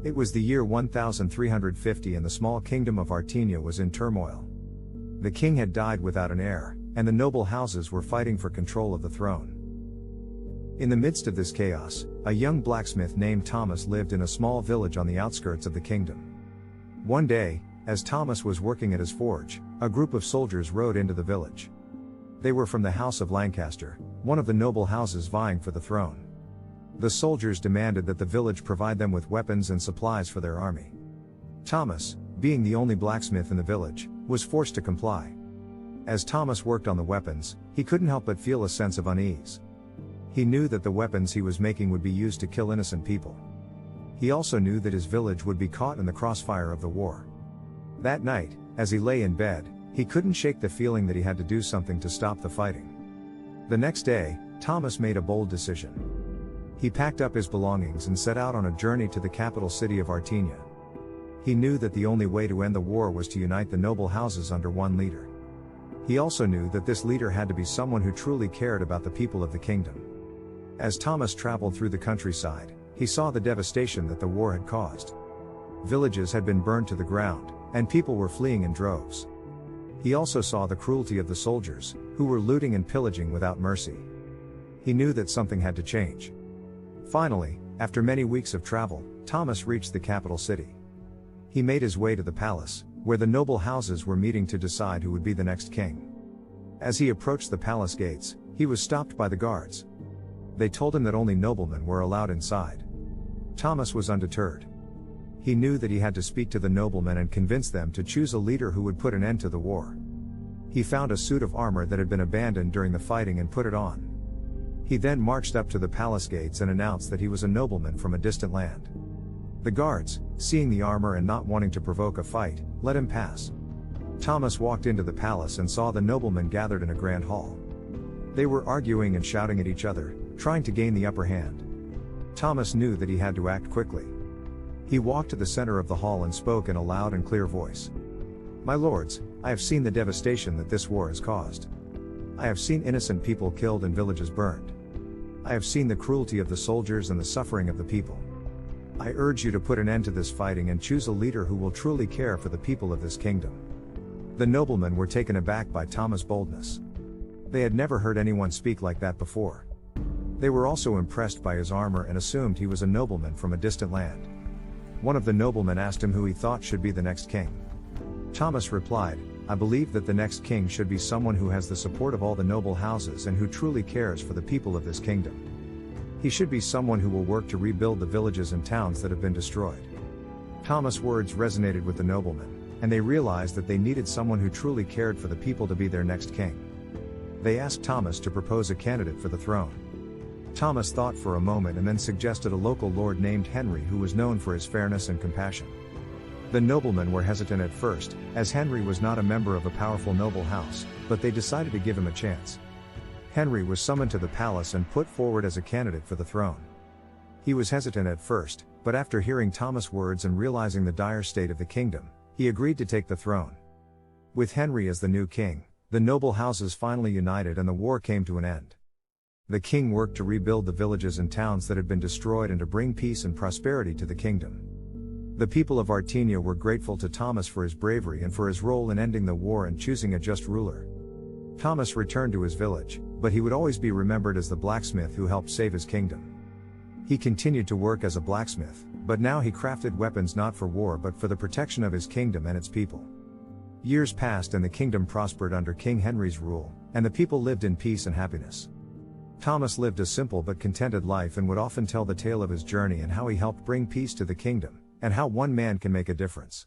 It was the year 1350 and the small kingdom of Artenia was in turmoil. The king had died without an heir, and the noble houses were fighting for control of the throne. In the midst of this chaos, a young blacksmith named Thomas lived in a small village on the outskirts of the kingdom. One day, as Thomas was working at his forge, a group of soldiers rode into the village. They were from the House of Lancaster, one of the noble houses vying for the throne. The soldiers demanded that the village provide them with weapons and supplies for their army. Thomas, being the only blacksmith in the village, was forced to comply. As Thomas worked on the weapons, he couldn't help but feel a sense of unease. He knew that the weapons he was making would be used to kill innocent people. He also knew that his village would be caught in the crossfire of the war. That night, as he lay in bed, he couldn't shake the feeling that he had to do something to stop the fighting. The next day, Thomas made a bold decision. He packed up his belongings and set out on a journey to the capital city of Artenia. He knew that the only way to end the war was to unite the noble houses under one leader. He also knew that this leader had to be someone who truly cared about the people of the kingdom. As Thomas traveled through the countryside, he saw the devastation that the war had caused. Villages had been burned to the ground, and people were fleeing in droves. He also saw the cruelty of the soldiers, who were looting and pillaging without mercy. He knew that something had to change. Finally, after many weeks of travel, Thomas reached the capital city. He made his way to the palace, where the noble houses were meeting to decide who would be the next king. As he approached the palace gates, he was stopped by the guards. They told him that only noblemen were allowed inside. Thomas was undeterred. He knew that he had to speak to the noblemen and convince them to choose a leader who would put an end to the war. He found a suit of armor that had been abandoned during the fighting and put it on. He then marched up to the palace gates and announced that he was a nobleman from a distant land. The guards, seeing the armor and not wanting to provoke a fight, let him pass. Thomas walked into the palace and saw the noblemen gathered in a grand hall. They were arguing and shouting at each other, trying to gain the upper hand. Thomas knew that he had to act quickly. He walked to the center of the hall and spoke in a loud and clear voice. "My lords, I have seen the devastation that this war has caused. I have seen innocent people killed and villages burned. I have seen the cruelty of the soldiers and the suffering of the people. I urge you to put an end to this fighting and choose a leader who will truly care for the people of this kingdom." The noblemen were taken aback by Thomas' boldness. They had never heard anyone speak like that before. They were also impressed by his armor and assumed he was a nobleman from a distant land. One of the noblemen asked him who he thought should be the next king. Thomas replied, "I believe that the next king should be someone who has the support of all the noble houses and who truly cares for the people of this kingdom. He should be someone who will work to rebuild the villages and towns that have been destroyed." Thomas' words resonated with the noblemen, and they realized that they needed someone who truly cared for the people to be their next king. They asked Thomas to propose a candidate for the throne. Thomas thought for a moment and then suggested a local lord named Henry who was known for his fairness and compassion. The noblemen were hesitant at first, as Henry was not a member of a powerful noble house, but they decided to give him a chance. Henry was summoned to the palace and put forward as a candidate for the throne. He was hesitant at first, but after hearing Thomas' words and realizing the dire state of the kingdom, he agreed to take the throne. With Henry as the new king, the noble houses finally united and the war came to an end. The king worked to rebuild the villages and towns that had been destroyed and to bring peace and prosperity to the kingdom. The people of Artenia were grateful to Thomas for his bravery and for his role in ending the war and choosing a just ruler. Thomas returned to his village, but he would always be remembered as the blacksmith who helped save his kingdom. He continued to work as a blacksmith, but now he crafted weapons not for war but for the protection of his kingdom and its people. Years passed and the kingdom prospered under King Henry's rule, and the people lived in peace and happiness. Thomas lived a simple but contented life and would often tell the tale of his journey and how he helped bring peace to the kingdom, and how one man can make a difference.